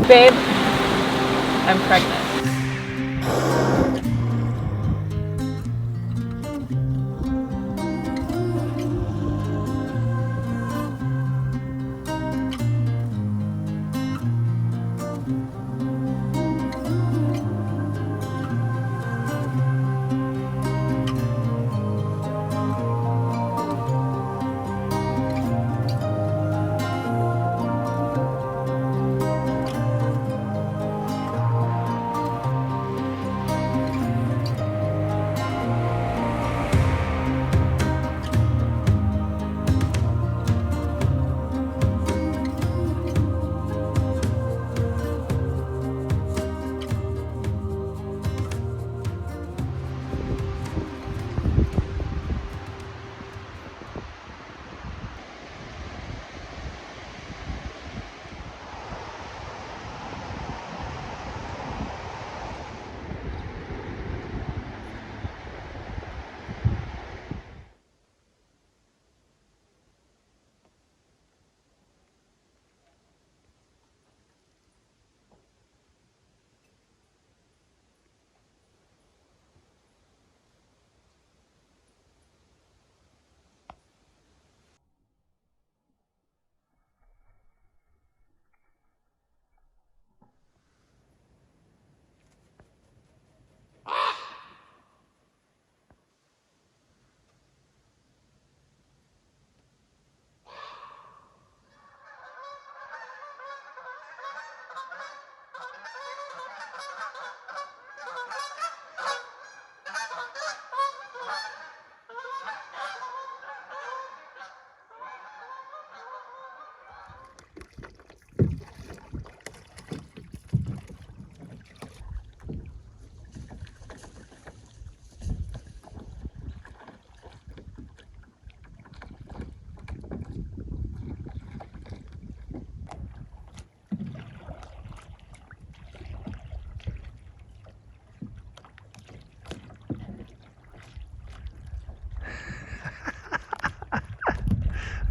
Babe, I'm pregnant.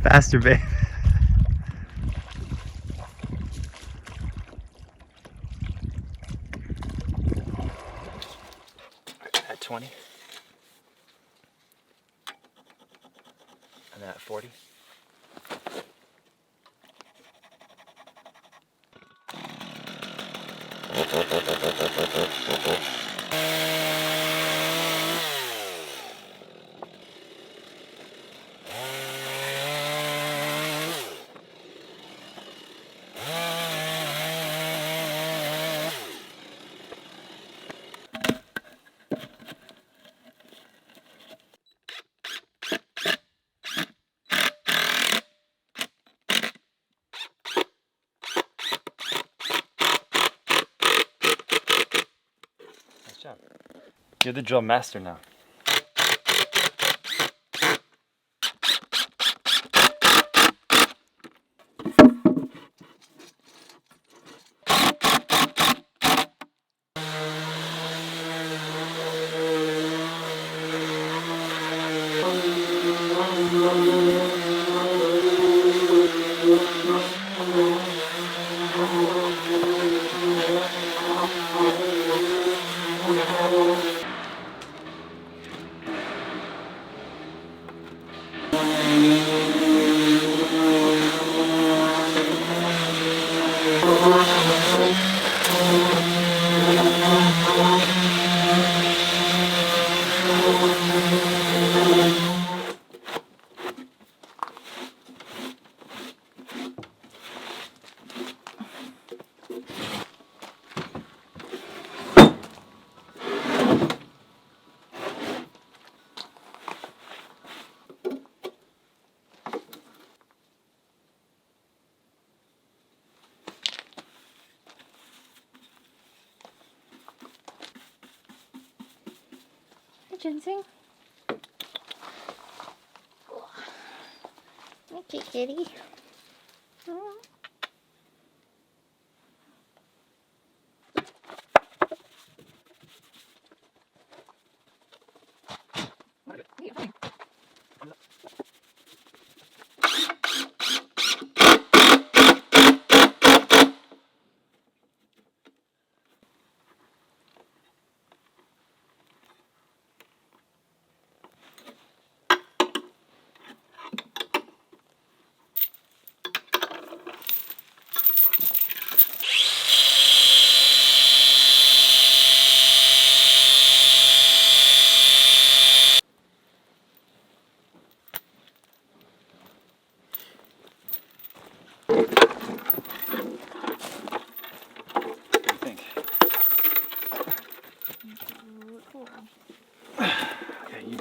Faster, babe. At 20. And then at 40. Nice job. You're the drill master now. Ginseng. Okay, kitty. Oh.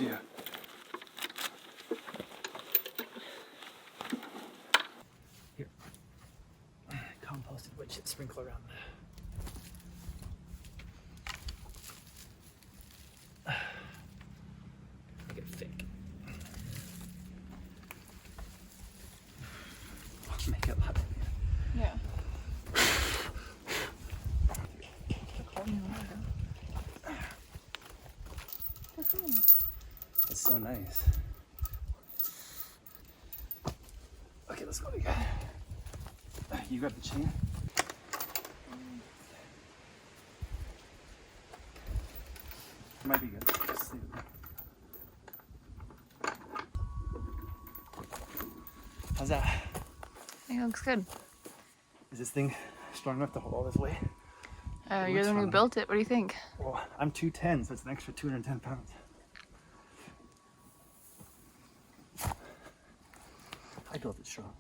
you do. Here. Composted wood chip sprinkle around there. Make it thick. Make it loud. Yeah. It's so nice. Okay, let's go again. You grab the chain. It might be good. Just leave it. How's that? I think it looks good. Is this thing strong enough to hold all this weight? You're the one who built it. What do you think? Well, I'm 210, so it's an extra 210 pounds. I built it strong.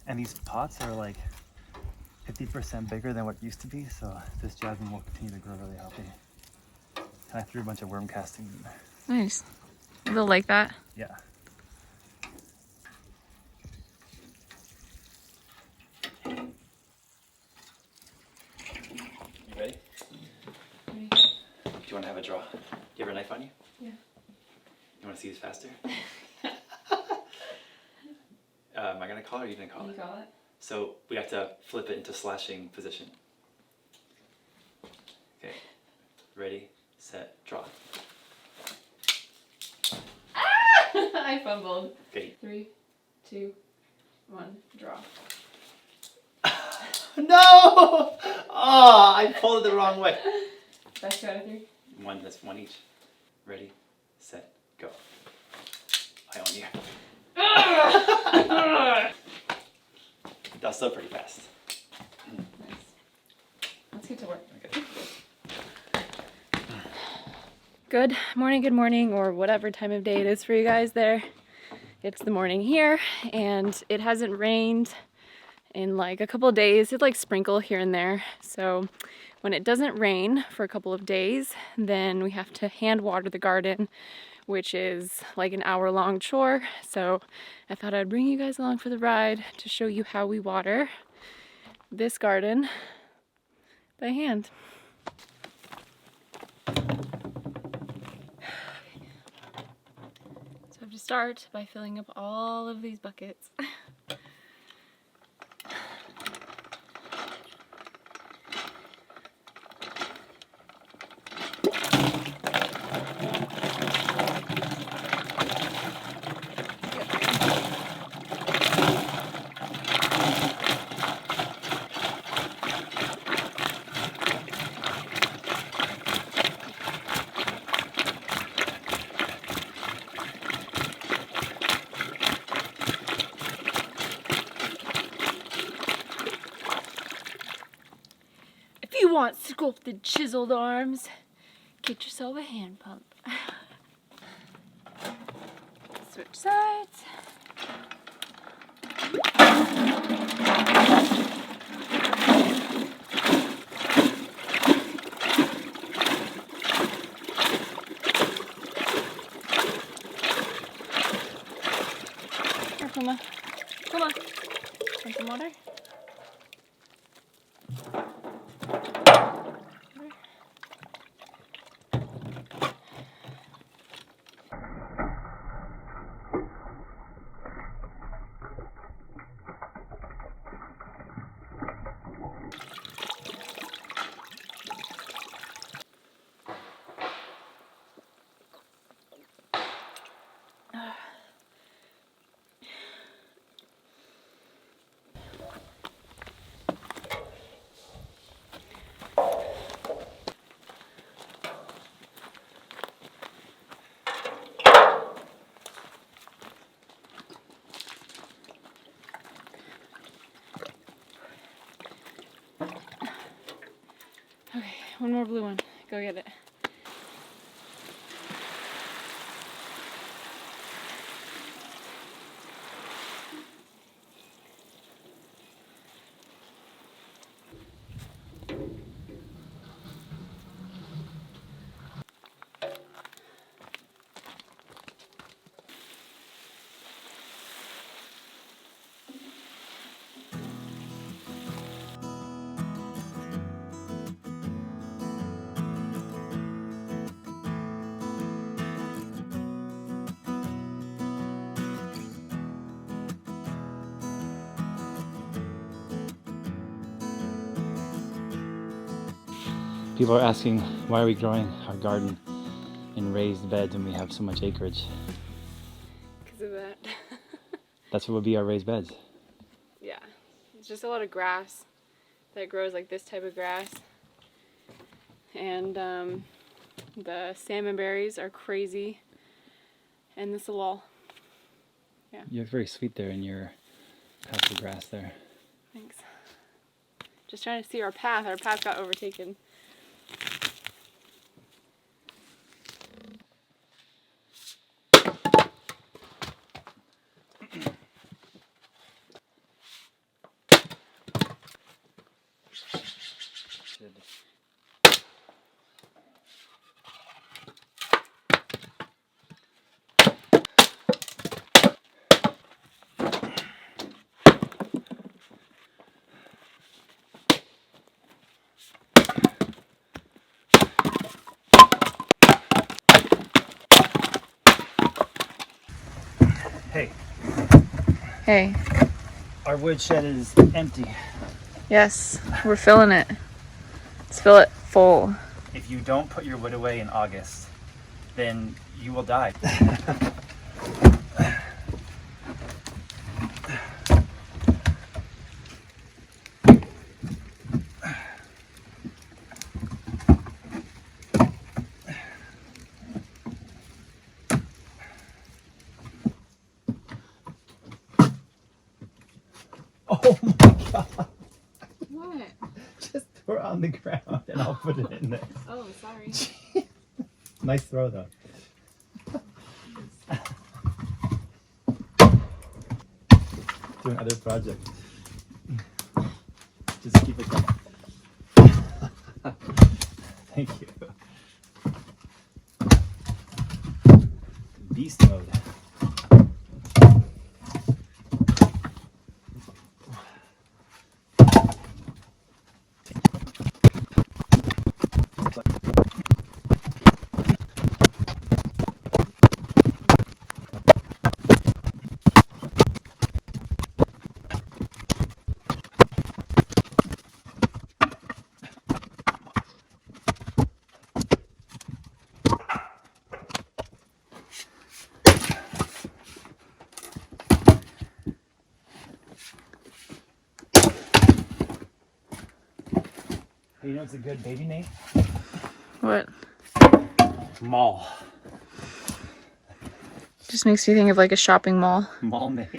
And these pots are like 50% bigger than what it used to be, so this jasmine will continue to grow really healthy. And I threw a bunch of worm castings in there. Nice. They'll like that. Yeah. You ready? Do you want to have a draw? Do you have a knife on you? Yeah. You want to see this faster? Am I going to call it or are you going to call it? You call it? So we have to flip it into slashing position. Okay. Ready, set, draw. I fumbled. Okay. 3, 2, 1, draw. No! Oh, I pulled it the wrong way. Best two out of 3. That's one each. Ready, set, go. I own you. That's still pretty fast. Nice. Let's get to work. Okay. Good morning, or whatever time of day it is for you guys there. It's the morning here, and it hasn't rained in like a couple of days. It like sprinkle here and there. So when it doesn't rain for a couple of days, then we have to hand water the garden, which is like an hour-long chore. So I thought I'd bring you guys along for the ride to show you how we water this garden by hand. So I have to start by filling up all of these buckets. If you want sculpted, chiseled arms, get yourself a hand pump. Switch sides. Here, Puma. Puma. Want some water? Okay, one more blue one. Go get it. People are asking, why are we growing our garden in raised beds when we have so much acreage? Because of that. That's what would be our raised beds. Yeah. It's just a lot of grass that grows, like this type of grass. And the salmon berries are crazy. And this all. Yeah. You look very sweet there in your patch of grass there. Thanks. Just trying to see our path. Our path got overtaken. Hey, Hey. our woodshed is empty. Yes, we're filling it. Let's fill it full. If you don't put your wood away in August, then you will die. Oh my god! What? Just throw it on the ground and I'll put it in there. Oh, sorry. Nice throw though. Doing other projects. Just keep it going. Thank you. Beast mode. You know what's a good baby name? What? Mall. Just makes me think of like a shopping mall. Mall maze.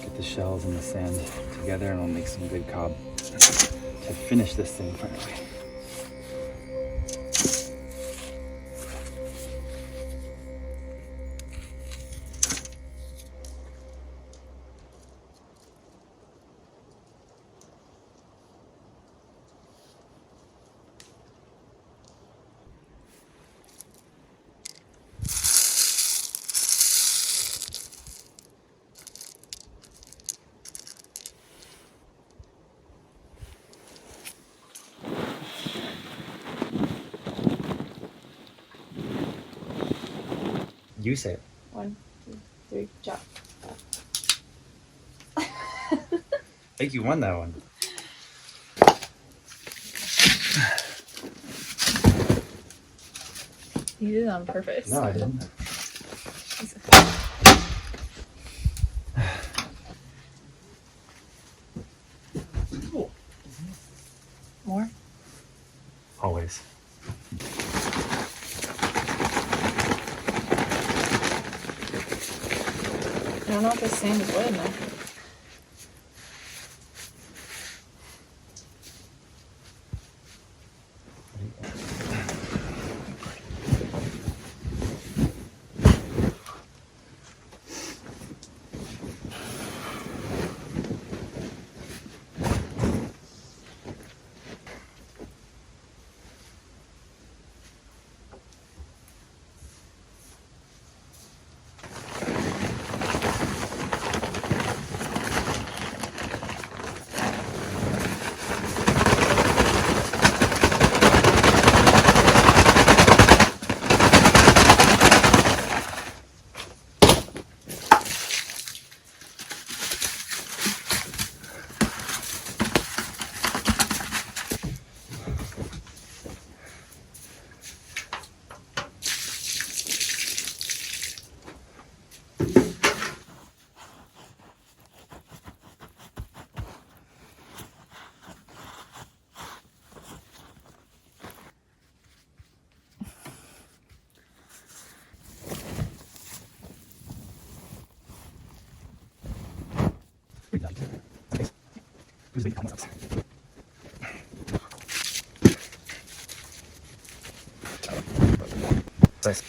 Get the shells and the sand together and we'll make some good cob to finish this thing finally. You say it. 1, 2, 3, chop. think you won that one. You did it on purpose. No, I didn't. More? Always. I don't know if this sand is wet enough. Nice.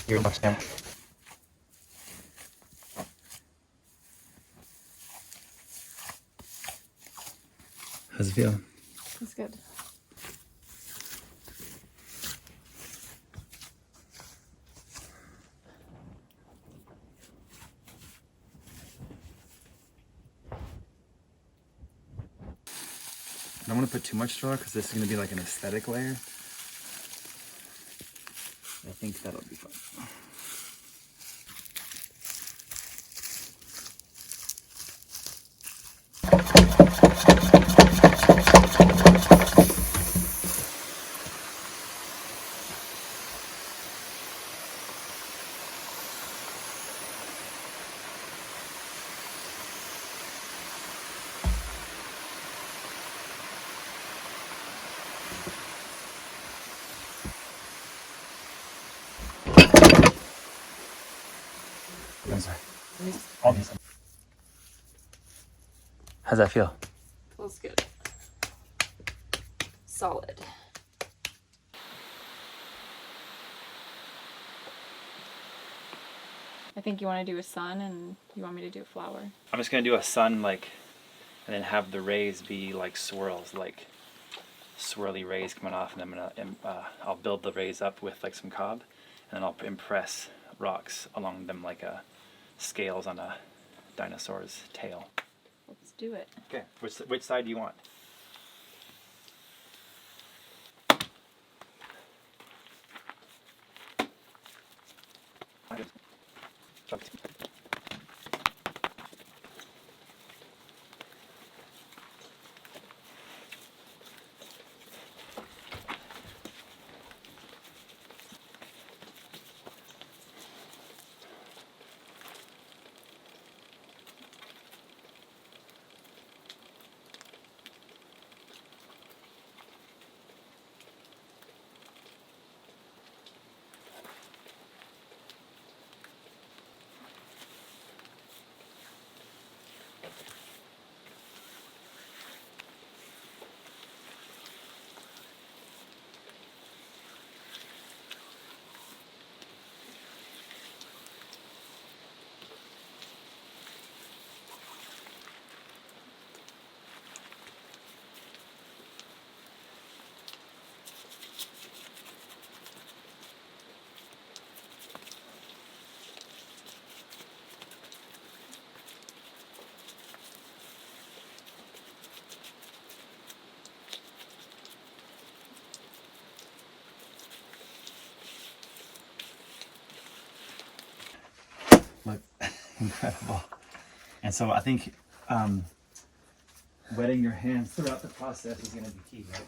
You're much down. How's it feel? That's good. I don't want to put too much straw because this is going to be like an aesthetic layer. I think that'll be fun. I'm sorry. All these. How's that feel? Feels good. Solid. I think you want to do a sun and you want me to do a flower. I'm just gonna do a sun like, and then have the rays be like swirls, like swirly rays coming off, and I'm gonna I'll build the rays up with like some cob, and then I'll impress rocks along them like scales on a dinosaur's tail. Let's do it. Okay, which side do you want? incredible. And so I think wetting your hands throughout the process is going to be key, right?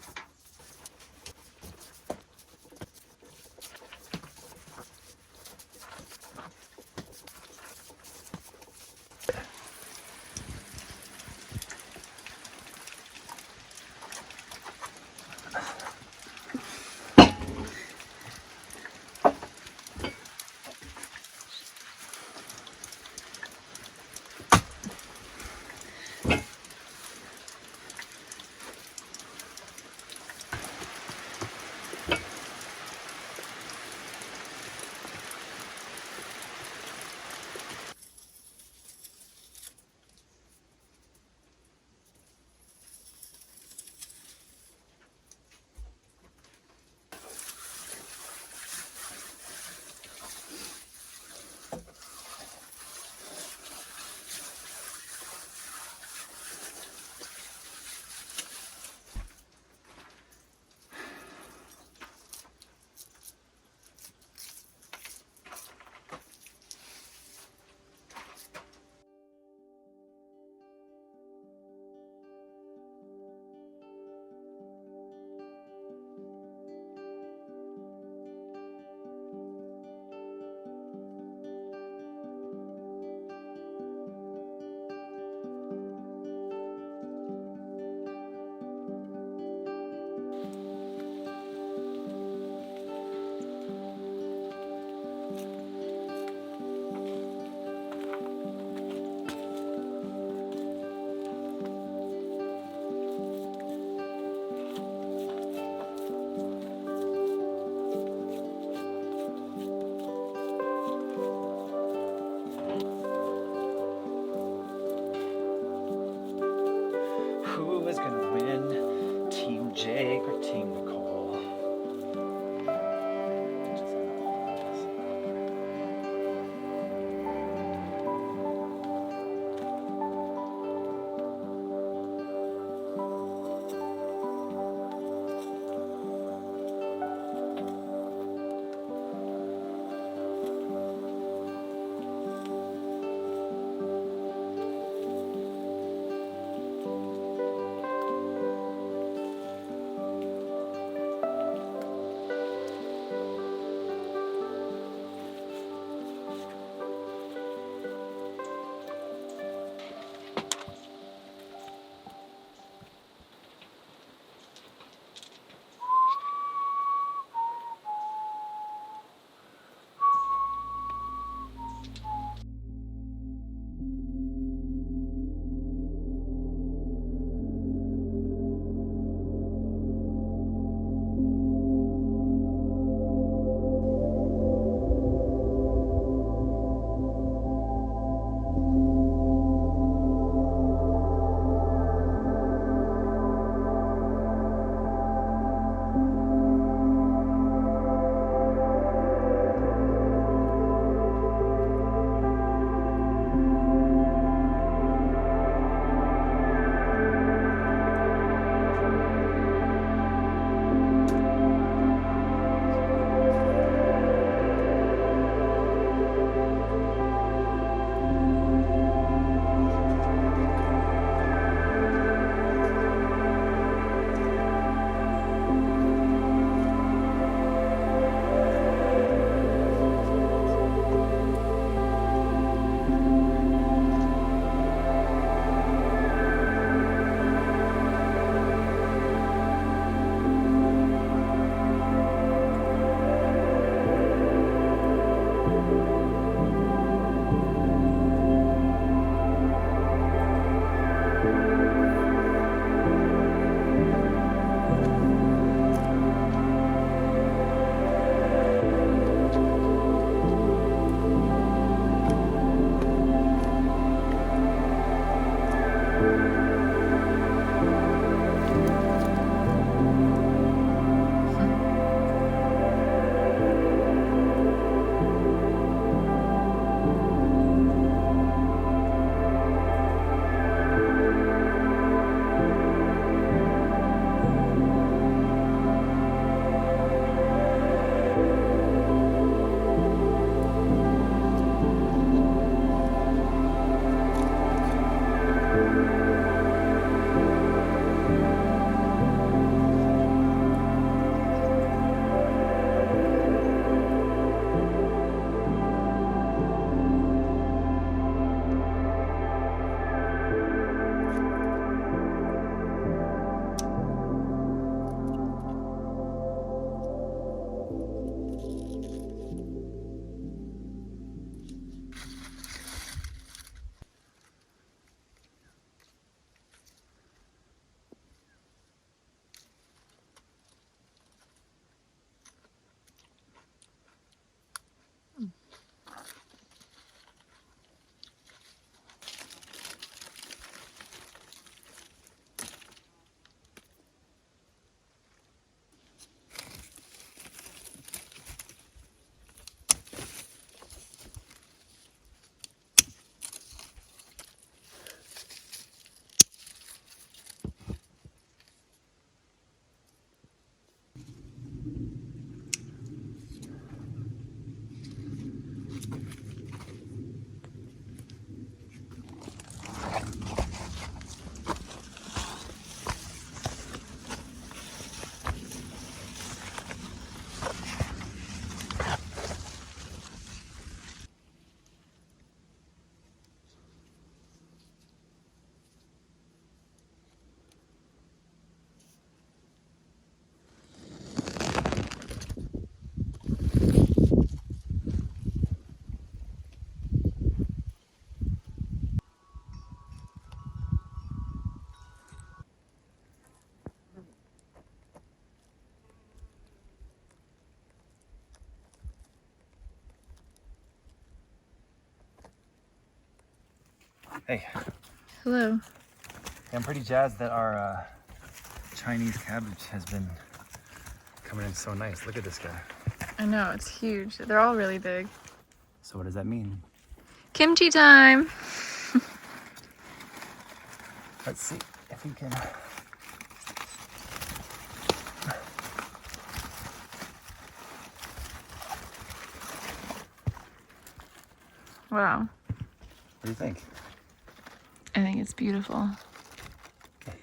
Hey, Hello. I'm pretty jazzed that our Chinese cabbage has been coming in so nice. Look at this guy. I know, it's huge. They're all really big. So what does that mean? Kimchi time! Let's see if we can. Wow. What do you think? I think it's beautiful.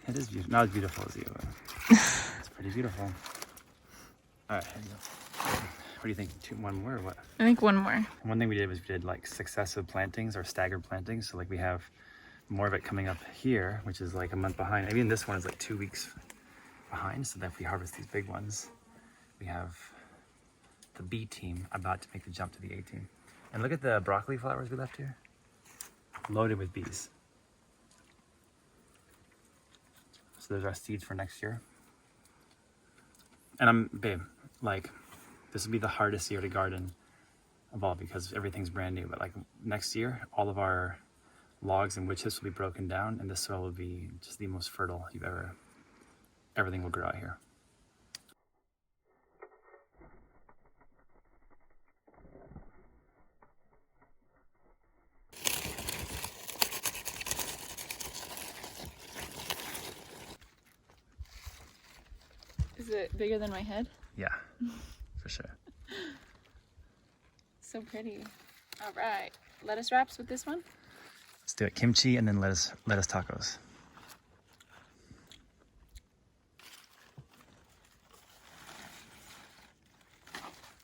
It is beautiful. Not as beautiful as you, but it's pretty beautiful. All right, here you go. What do you think? One more or what? I think one more. One thing we did was we did like successive plantings or staggered plantings. So like we have more of it coming up here, which is like a month behind. I mean, this one is like 2 weeks behind. So that if we harvest these big ones, we have the B team about to make the jump to the A team. And look at the broccoli flowers we left here. Loaded with bees. So there's our seeds for next year. And babe, like, this will be the hardest year to garden of all because everything's brand new. But like next year, all of our logs and wood chips will be broken down and the soil will be just the most fertile you've ever, everything will grow out here. Is it bigger than my head? Yeah, for sure. So pretty. All right. Lettuce wraps with this one? Let's do it. Kimchi and then lettuce tacos.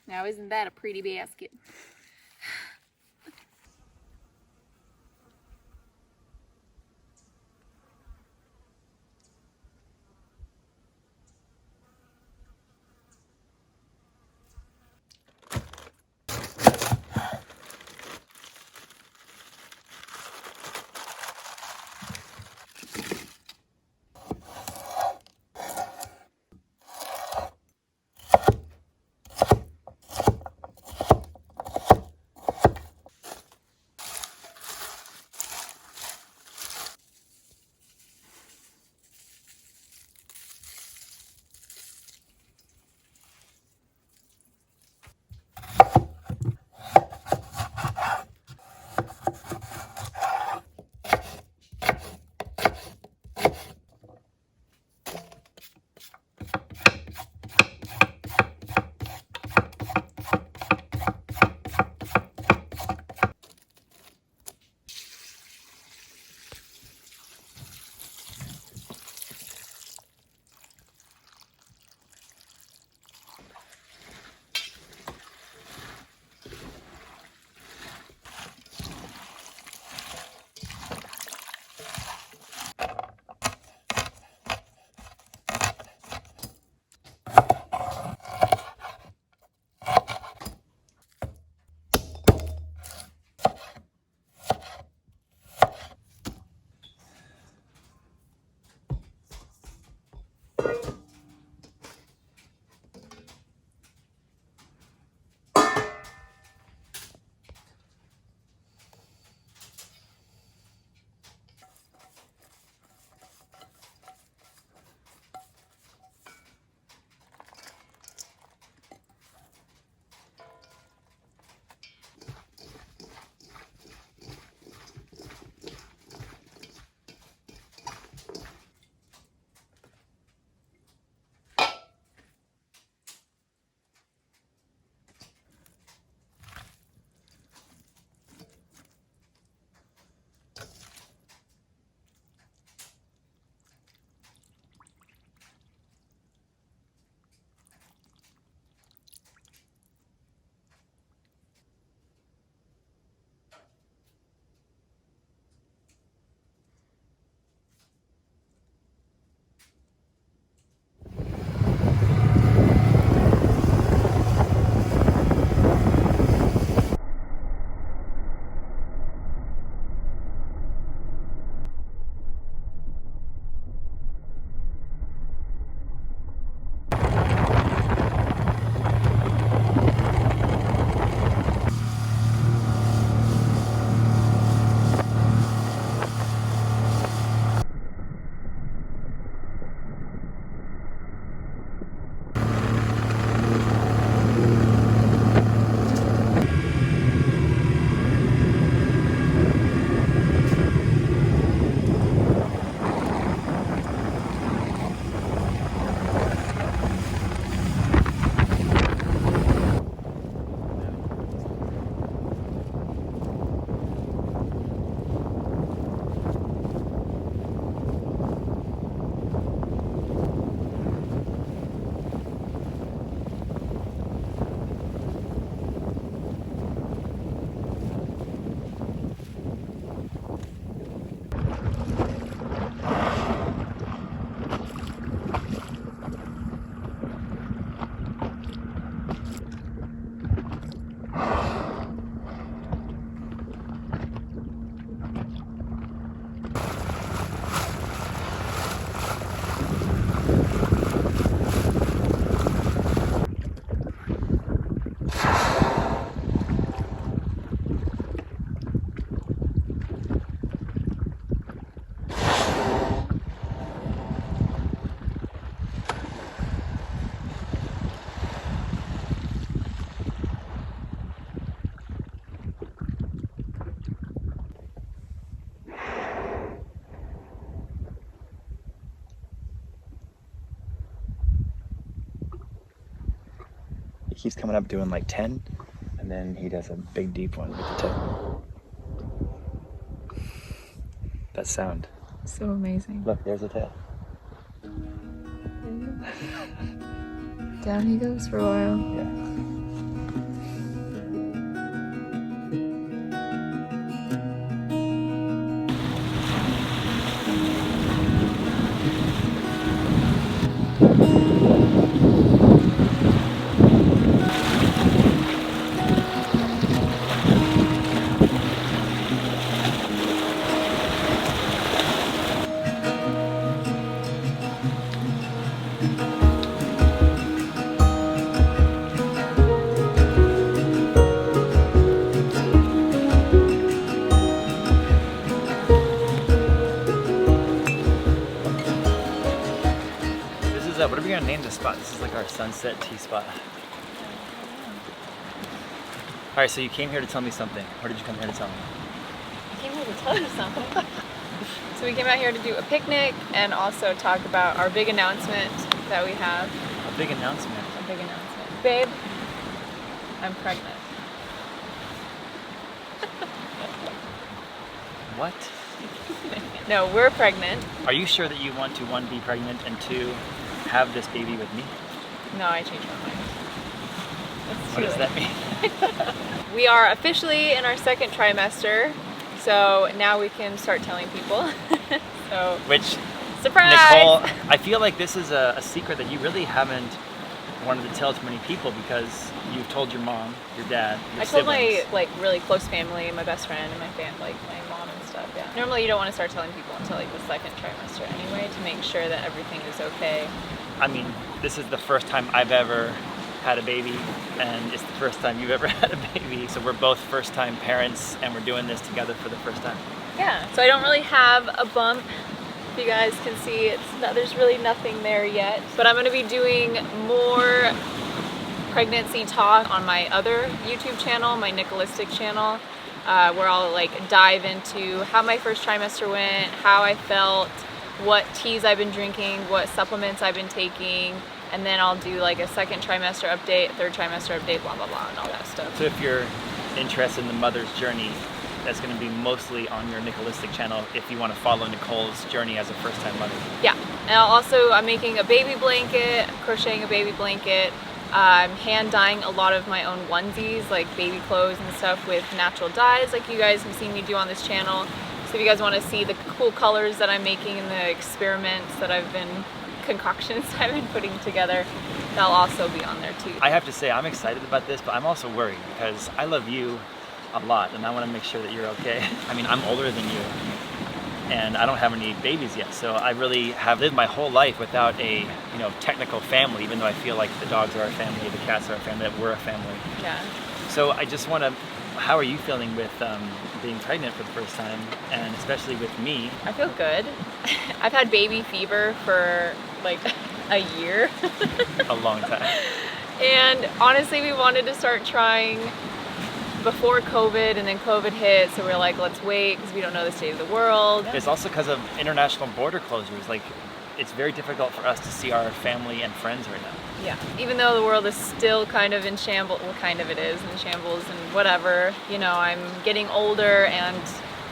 Now, isn't that a pretty basket? keeps coming up doing like 10, and then he does a big deep one with the tail. That sound. So amazing. Look, there's the tail. Down he goes for a while. Yeah. What are we gonna name this spot? This is like our sunset tea spot. All right, so you came here to tell me something. What did you come here to tell me? I came here to tell you something. So we came out here to do a picnic and also talk about our big announcement that we have. A big announcement. A big announcement. Babe, I'm pregnant. What? No, we're pregnant. Are you sure that you want to, one, be pregnant, and two, have this baby with me? No, I changed my mind. What does that mean? We are officially in our second trimester, so now we can start telling people. So, Which, surprise! Nicole, I feel like this is a secret that you really haven't wanted to tell to many people, because you've told your mom, your dad, your I told siblings. my really close family, my best friend, and my family, my mom and stuff. Yeah. Normally, you don't want to start telling people until like the second trimester anyway, to make sure that everything is okay. I mean, this is the first time I've ever had a baby, and it's the first time you've ever had a baby. So we're both first-time parents, and we're doing this together for the first time. Yeah. So I don't really have a bump. If you guys can see, there's really nothing there yet. But I'm going to be doing more pregnancy talk on my other YouTube channel, my Nicolistic channel, where I'll like dive into how my first trimester went, how I felt, what teas I've been drinking, what supplements I've been taking, and then I'll do like a second trimester update, third trimester update, blah, blah, blah, and all that stuff. So if you're interested in the mother's journey, that's going to be mostly on your Nicolistic channel if you want to follow Nicole's journey as a first-time mother. Yeah, and I'm making a baby blanket, crocheting a baby blanket. I'm hand dyeing a lot of my own onesies, like baby clothes and stuff, with natural dyes like you guys have seen me do on this channel. So if you guys want to see the cool colors that I'm making and the experiments that concoctions I've been putting together, that'll also be on there too. I have to say, I'm excited about this, but I'm also worried because I love you a lot and I want to make sure that you're okay. I mean, I'm older than you and I don't have any babies yet, so I really have lived my whole life without a technical family, even though I feel like the dogs are our family, the cats are our family, that we're a family. Yeah. So I just want to, how are you feeling with being pregnant for the first time, and especially with me? I feel good. I've had baby fever for like a year. A long time. And honestly, we wanted to start trying before COVID, and then COVID hit, so we're like, let's wait because we don't know the state of the world. It's also because of international border closures. Like, it's very difficult for us to see our family and friends right now. Yeah, even though the world is still kind of in shambles, well, kind of it is in shambles and whatever, I'm getting older and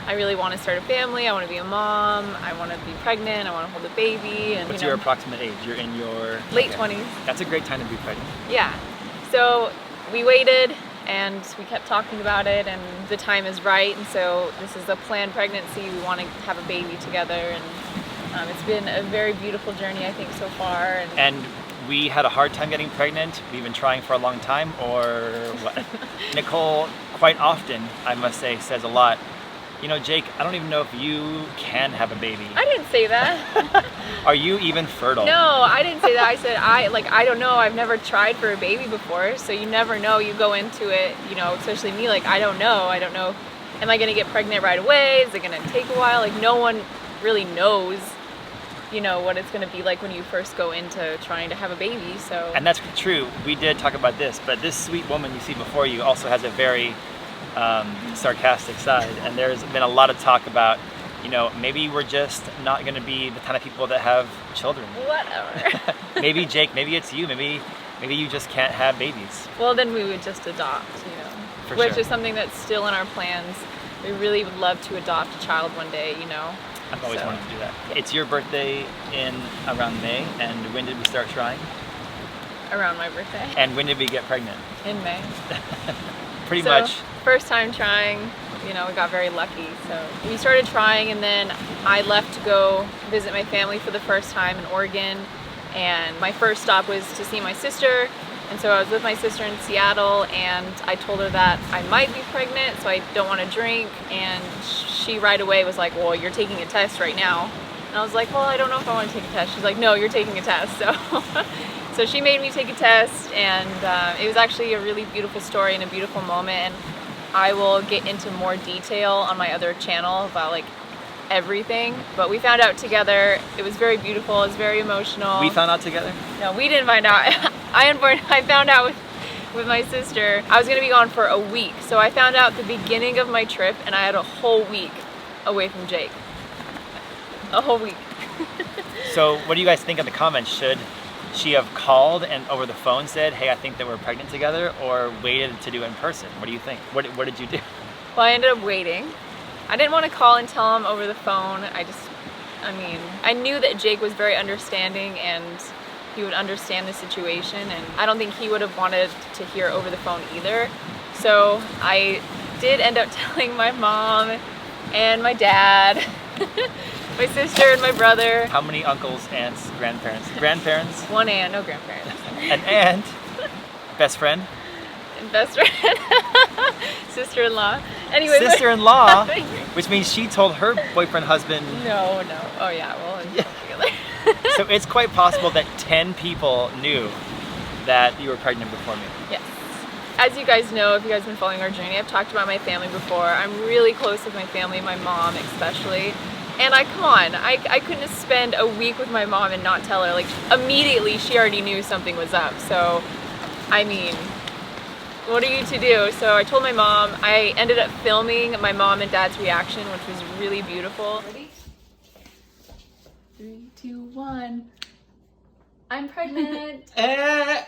I really want to start a family. I want to be a mom. I want to be pregnant. I want to hold a baby. And what's your approximate age? You're in your late 20s. That's a great time to be pregnant. Yeah. So we waited and we kept talking about it, and the time is right. And so this is a planned pregnancy. We want to have a baby together, and it's been a very beautiful journey, I think, so far. And we had a hard time getting pregnant. We've been trying for a long time, or what? Nicole, quite often, I must say, says a lot, Jake, I don't even know if you can have a baby. I didn't say that. Are you even fertile? No, I didn't say that. I said, I don't know. I've never tried for a baby before, so you never know. You go into it, especially me, like, I don't know. Am I gonna get pregnant right away? Is it gonna take a while? Like, no one really knows, what it's gonna be like when you first go into trying to have a baby, so. And that's true. We did talk about this, but this sweet woman you see before you also has a very sarcastic side, and there's been a lot of talk about, maybe we're just not going to be the kind of people that have children. Whatever. Maybe Jake, maybe it's you, maybe Maybe you just can't have babies. Well, then we would just adopt, you know, For which sure. is something that's still in our plans. We really would love to adopt a child one day, you know. I've always So- wanted to do that. It's your birthday in around May, and when did we start trying? Around my birthday And when did we get pregnant? in May. Pretty So, much. first time trying, you know, we got very lucky. So we started trying, and then I left to go visit my family for the first time in Oregon. And my first stop was to see my sister. And so I was with my sister in Seattle, and I told her that I might be pregnant, so I don't want to drink. And she right away was like, well, you're taking a test right now. And I was like, well, I don't know if I want to take a test. She's like, no, you're taking a test. So she made me take a test, and it was actually a really beautiful story and a beautiful moment. And I will get into more detail on my other channel about like everything. But we found out together. It was very beautiful. It was very emotional. We found out together? No, we didn't find out. I found out with my sister. I was gonna be gone for a week. So I found out the beginning of my trip, and I had a whole week away from Jake. A whole week. So what do you guys think in the comments? Should she have called and over the phone said, hey, I think that we're pregnant together, or waited to do it in person? What do you think? What did you do? Well, I ended up waiting. I didn't want to call and tell him over the phone. I knew that Jake was very understanding, and he would understand the situation, and I don't think he would have wanted to hear over the phone either. So I did end up telling my mom and my dad, my sister and my brother. How many uncles, aunts, grandparents? Grandparents? One aunt, no grandparents. An aunt? Best friend? And best friend. Sister-in-law. Anyway. Sister-in-law? Which means she told her boyfriend, husband. No. Oh yeah, well, Yeah. together. So it's quite possible that 10 people knew that you were pregnant before me. Yes. As you guys know, if you guys have been following our journey, I've talked about my family before. I'm really close with my family, my mom especially. And come on, I couldn't spend a week with my mom and not tell her. Like, immediately she already knew something was up. So, I mean, what are you to do? So I told my mom. I ended up filming my mom and dad's reaction, which was really beautiful. Ready? 3, 2, 1. I'm pregnant. I'm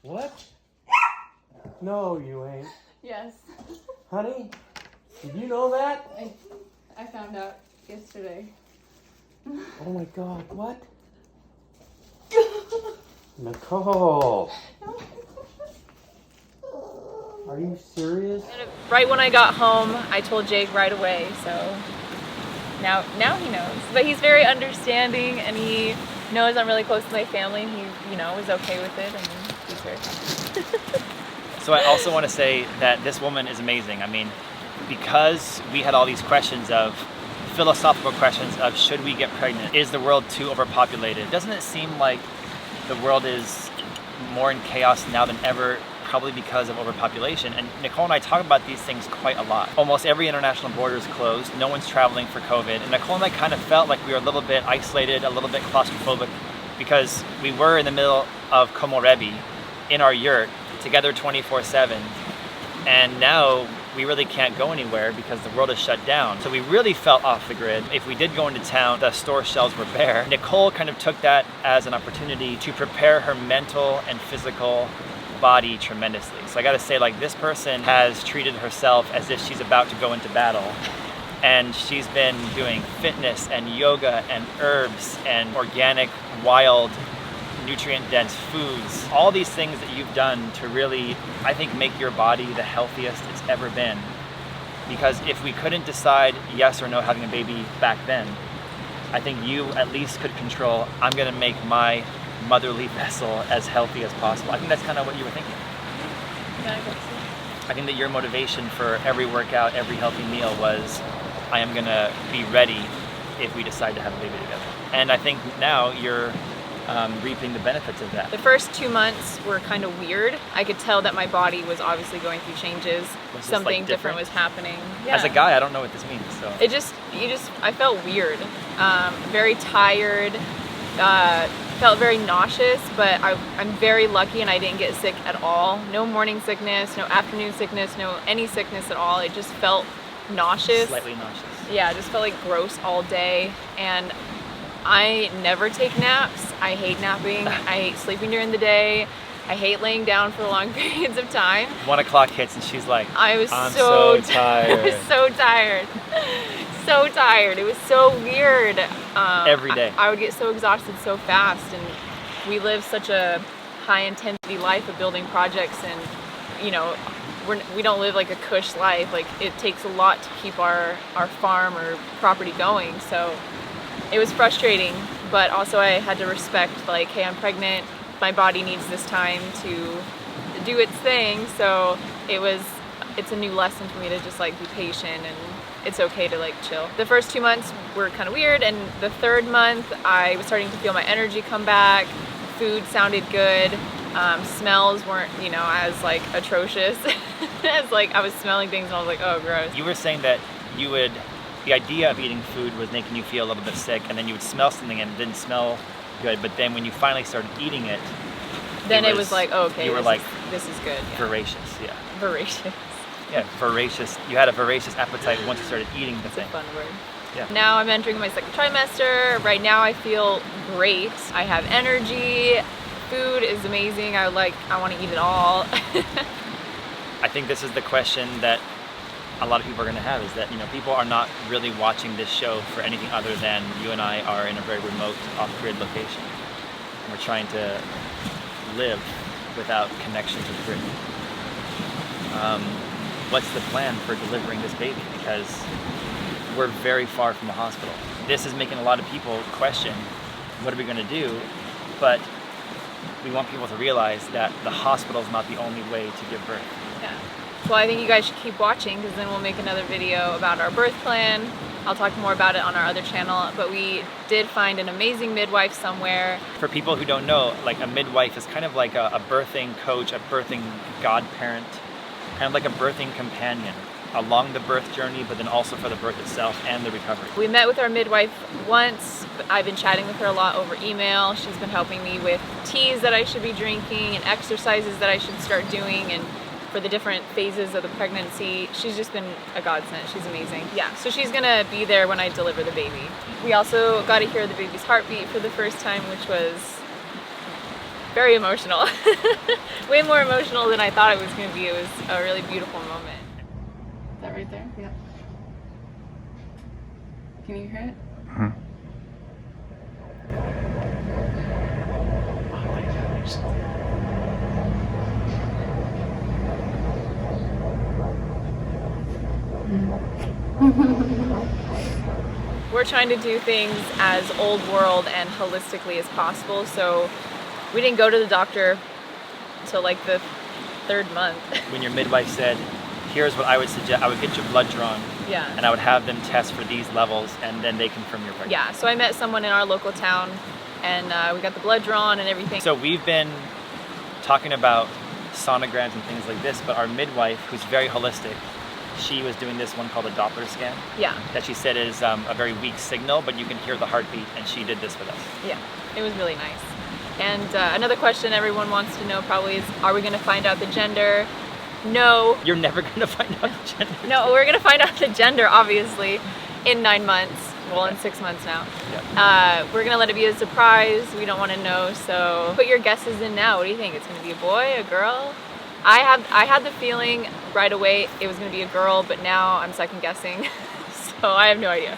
What? No, you ain't. Yes, Honey, did you know that? I found out yesterday. Oh my God, what? Nicole! Are you serious? Right when I got home, I told Jake right away, so now he knows. But he's very understanding, and he knows I'm really close to my family, and he, you know, was okay with it, and he's very happy. So I also want to say that this woman is amazing. I mean, because we had all these questions of philosophical questions of should we get pregnant? Is the world too overpopulated? Doesn't it seem like the world is more in chaos now than ever, probably because of overpopulation? And Nicole and I talk about these things quite a lot. Almost every international border is closed. No one's traveling for COVID. And Nicole and I kind of felt like we were a little bit isolated, a little bit claustrophobic, because we were in the middle of Komorebi in our yurt together 24/7. And now we really can't go anywhere because the world is shut down. So we really felt off the grid. If we did go into town, the store shelves were bare. Nicole kind of took that as an opportunity to prepare her mental and physical body tremendously. So I gotta say, like, this person has treated herself as if she's about to go into battle. And she's been doing fitness and yoga and herbs and organic, wild, nutrient-dense foods. All these things that you've done to really, I think, make your body the healthiest it's ever been. Because if we couldn't decide yes or no having a baby back then, I think you at least could control, I'm gonna make my motherly vessel as healthy as possible. I think that's kind of what you were thinking. I think that your motivation for every workout, every healthy meal was, I am gonna be ready if we decide to have a baby together. And I think now you're reaping the benefits of that. The first 2 months were kind of weird. I could tell that my body was obviously going through changes. Was this, Something like, different was happening. Yeah. As a guy, I don't know what this means, so. I felt weird, very tired, felt very nauseous, but I'm very lucky and I didn't get sick at all. No morning sickness, no afternoon sickness, no any sickness at all. It just felt nauseous. Slightly nauseous. Yeah, I just felt like gross all day, and I never take naps. I hate napping. I hate sleeping during the day. I hate laying down for long periods of time. 1 o'clock hits and she's like, I was I'm so tired. I was so tired. So tired. It was so weird. Every day. I would get so exhausted so fast, and we live such a high intensity life of building projects, and you know, we don't live like a cush life. Like, it takes a lot to keep our farm or property going. So it was frustrating, but also I had to respect, like, hey, I'm pregnant. My body needs this time to do its thing. So it's a new lesson for me to just like be patient, and it's okay to like chill. The first 2 months were kind of weird, and the third month I was starting to feel my energy come back. Food sounded good. Smells weren't, you know, as like atrocious as like I was smelling things and I was like, oh, gross. You were saying that the idea of eating food was making you feel a little bit sick, and then you would smell something and it didn't smell good, but then when you finally started eating it, then it was like, oh, okay, you were like, this is good. Yeah. voracious, yeah. Voracious. Yeah, voracious. You had a voracious appetite once you started eating the It's a thing. fun word. Yeah. Now I'm entering my second trimester. Right now I feel great. I have energy. Food is amazing. I want to eat it all. I think this is the question that a lot of people are going to have, is that, you know, people are not really watching this show for anything other than you and I are in a very remote, off-grid location. And we're trying to live without connection to the grid. What's the plan for delivering this baby? Because we're very far from a hospital. This is making a lot of people question, what are we going to do? But we want people to realize that the hospital is not the only way to give birth. Yeah. Well, I think you guys should keep watching, because then we'll make another video about our birth plan. I'll talk more about it on our other channel, but we did find an amazing midwife somewhere. For people who don't know, like, a midwife is kind of like a birthing coach, a birthing godparent, kind of like a birthing companion along the birth journey, but then also for the birth itself and the recovery. We met with our midwife once. I've been chatting with her a lot over email. She's been helping me with teas that I should be drinking and exercises that I should start doing, and for the different phases of the pregnancy. She's just been a godsend. She's amazing. Yeah, so she's gonna be there when I deliver the baby. We also got to hear the baby's heartbeat for the first time, which was very emotional. Way more emotional than I thought it was gonna be. It was a really beautiful moment. Is that right there? Yeah. Can you hear it? Mm-hmm. We're trying to do things as old world and holistically as possible, so we didn't go to the doctor until like the 3rd month. When your midwife said, here's what I would suggest, I would get your blood drawn, Yeah. and I would have them test for these levels, and then they confirm your pregnancy. Yeah, so I met someone in our local town, and we got the blood drawn and everything. So we've been talking about sonograms and things like this, but our midwife, who's very holistic, she was doing this one called a Doppler scan, Yeah, that she said is a very weak signal, but you can hear the heartbeat, and she did this with us. yeah, it was really nice. And another question everyone wants to know probably is, are we gonna find out the gender? No. You're never going to find out the gender. No, we're gonna find out the gender, obviously, in 9 months. Well, in 6 months now. Yeah. We're gonna let it be a surprise. We don't want to know, so put your guesses in now. What do you think? It's gonna be a boy, a girl? I had the feeling right away it was gonna be a girl, but now I'm second guessing, so I have no idea.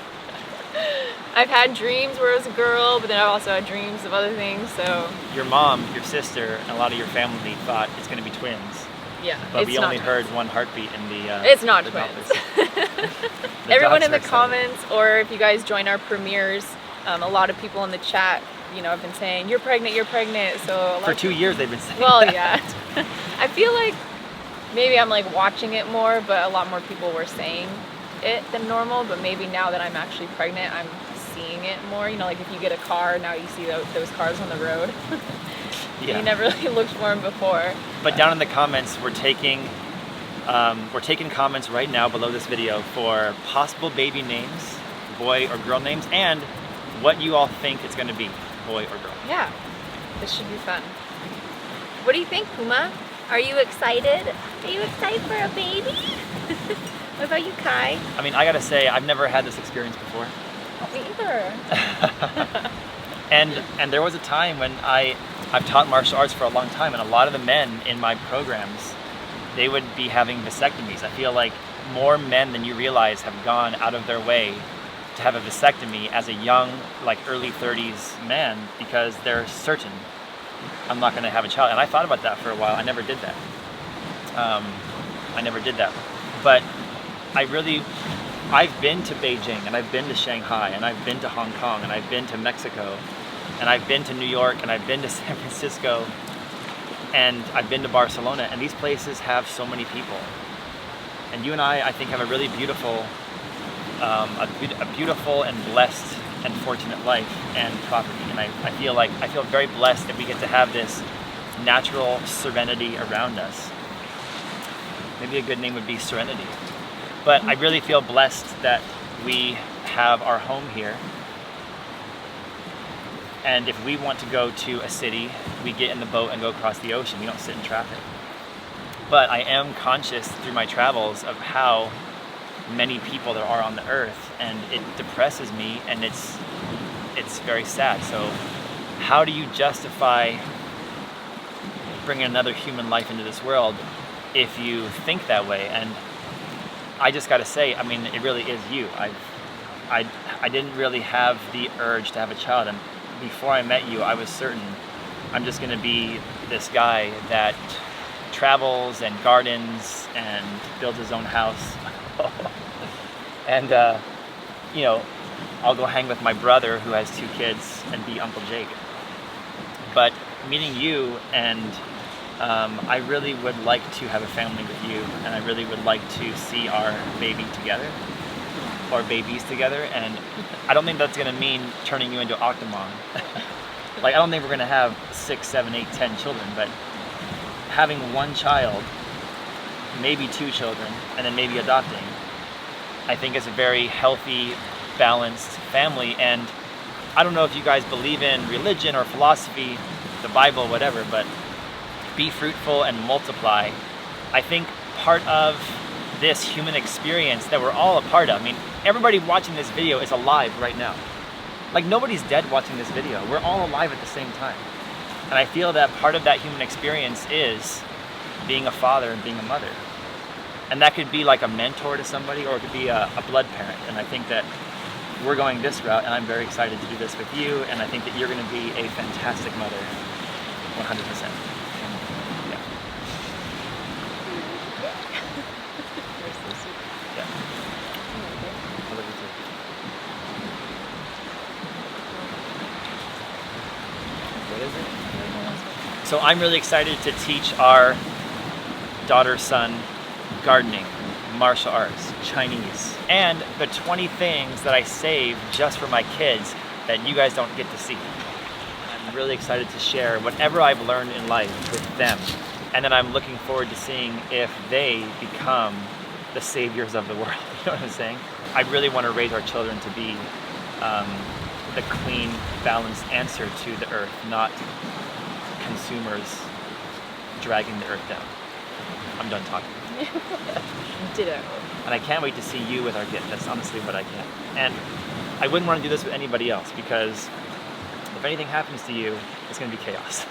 I've had dreams where it was a girl, but then I've also had dreams of other things. So Your mom, your sister, and a lot of your family thought it's going to be twins, yeah, but it's we not only twins. heard one heartbeat in the. It's not the twins. Dopplers. Everyone dogs in the are excited. comments, or if you guys join our premieres, a lot of people in the chat, you know, have been saying you're pregnant, so a lot For of 2 years they've been saying Well, that. yeah. I feel like maybe I'm like watching it more, but a lot more people were saying it than normal. But maybe now that I'm actually pregnant, I'm seeing it more. You know, like if you get a car, now you see those cars on the road. Yeah. You never really looked for them before. But down in the comments, we're taking comments right now below this video for possible baby names, boy or girl names, and what you all think it's going to be, boy or girl. Yeah, this should be fun. What do you think, Puma? Are you excited? Are you excited for a baby? What about you, Kai? I mean, I gotta say, I've never had this experience before. Me either. And there was a time when I've taught martial arts for a long time, and a lot of the men in my programs, they would be having vasectomies. I feel like more men than you realize have gone out of their way to have a vasectomy as a young, like early 30s man, because they're certain, I'm not going to have a child. And I thought about that for a while. I never did that. But I've been to Beijing, and I've been to Shanghai, and I've been to Hong Kong, and I've been to Mexico, and I've been to New York, and I've been to San Francisco, and I've been to Barcelona, and these places have so many people. And you and I think, have a really beautiful, a beautiful and blessed and fortunate life and property. And I feel very blessed that we get to have this natural serenity around us. Maybe a good name would be Serenity. But I really feel blessed that we have our home here. And if we want to go to a city, we get in the boat and go across the ocean. We don't sit in traffic. But I am conscious through my travels of how many people there are on the earth, and it depresses me, and it's very sad. So how do you justify bringing another human life into this world if you think that way? And I just got to say, I mean, it really is you. I didn't really have the urge to have a child, and before I met you, I was certain I'm just going to be this guy that travels and gardens and builds his own house. And, you know, I'll go hang with my brother who has 2 kids and be Uncle Jake. But meeting you, and I really would like to have a family with you, and I really would like to see our baby together, or babies together. And I don't think that's going to mean turning you into Octomom. Like, I don't think we're going to have 6, 7, 8, 10 children, but having 1 child, maybe 2 children, and then maybe adopting, I think is a very healthy, balanced family. And I don't know if you guys believe in religion or philosophy, the Bible, whatever, but be fruitful and multiply. I think part of this human experience that we're all a part of, I mean, everybody watching this video is alive right now. Like, nobody's dead watching this video. We're all alive at the same time. And I feel that part of that human experience is being a father and being a mother. And that could be like a mentor to somebody, or it could be a blood parent. And I think that we're going this route, and I'm very excited to do this with you, and I think that you're going to be a fantastic mother, 100%. Yeah. Yeah. I love you too. What is it? So I'm really excited to teach our daughter-son gardening, martial arts, Chinese, and the 20 things that I save just for my kids that you guys don't get to see. I'm really excited to share whatever I've learned in life with them, and then I'm looking forward to seeing if they become the saviors of the world. You know what I'm saying? I really want to raise our children to be the clean, balanced answer to the earth, not consumers dragging the earth down. I'm done talking. Ditto. And I can't wait to see you with our gift. That's honestly what I can. And I wouldn't want to do this with anybody else, because if anything happens to you, it's going to be chaos.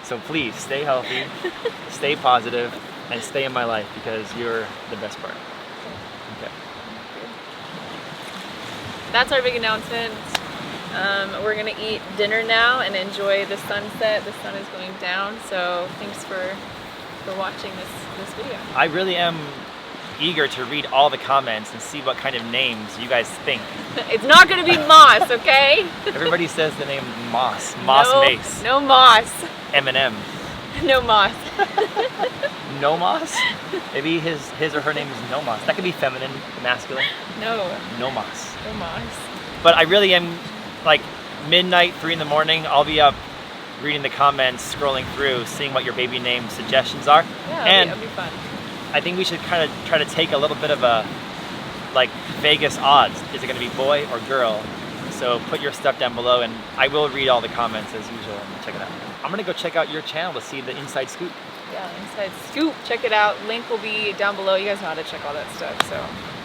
So please stay healthy, stay positive, and stay in my life, because you're the best part. Okay. That's our big announcement. We're gonna eat dinner now and enjoy the sunset. The sun is going down, so thanks for watching this video. I really am eager to read all the comments and see what kind of names you guys think. It's not gonna be Moss, okay? Everybody says the name Moss. No, Mace. no Moss. Eminem. No Moss. No Moss? Maybe his or her name is No Moss. That could be feminine, masculine. No. No Moss. No Moss. But I really am, like, midnight, 3 in the morning, I'll be up reading the comments, scrolling through, seeing what your baby name suggestions are. Yeah, and it'll be fun. I think we should kind of try to take a little bit of a, like, Vegas odds. Is it going to be boy or girl? So put your stuff down below, and I will read all the comments as usual and check it out. I'm going to go check out your channel to see the inside scoop. Yeah, inside scoop. Check it out. Link will be down below. You guys know how to check all that stuff. So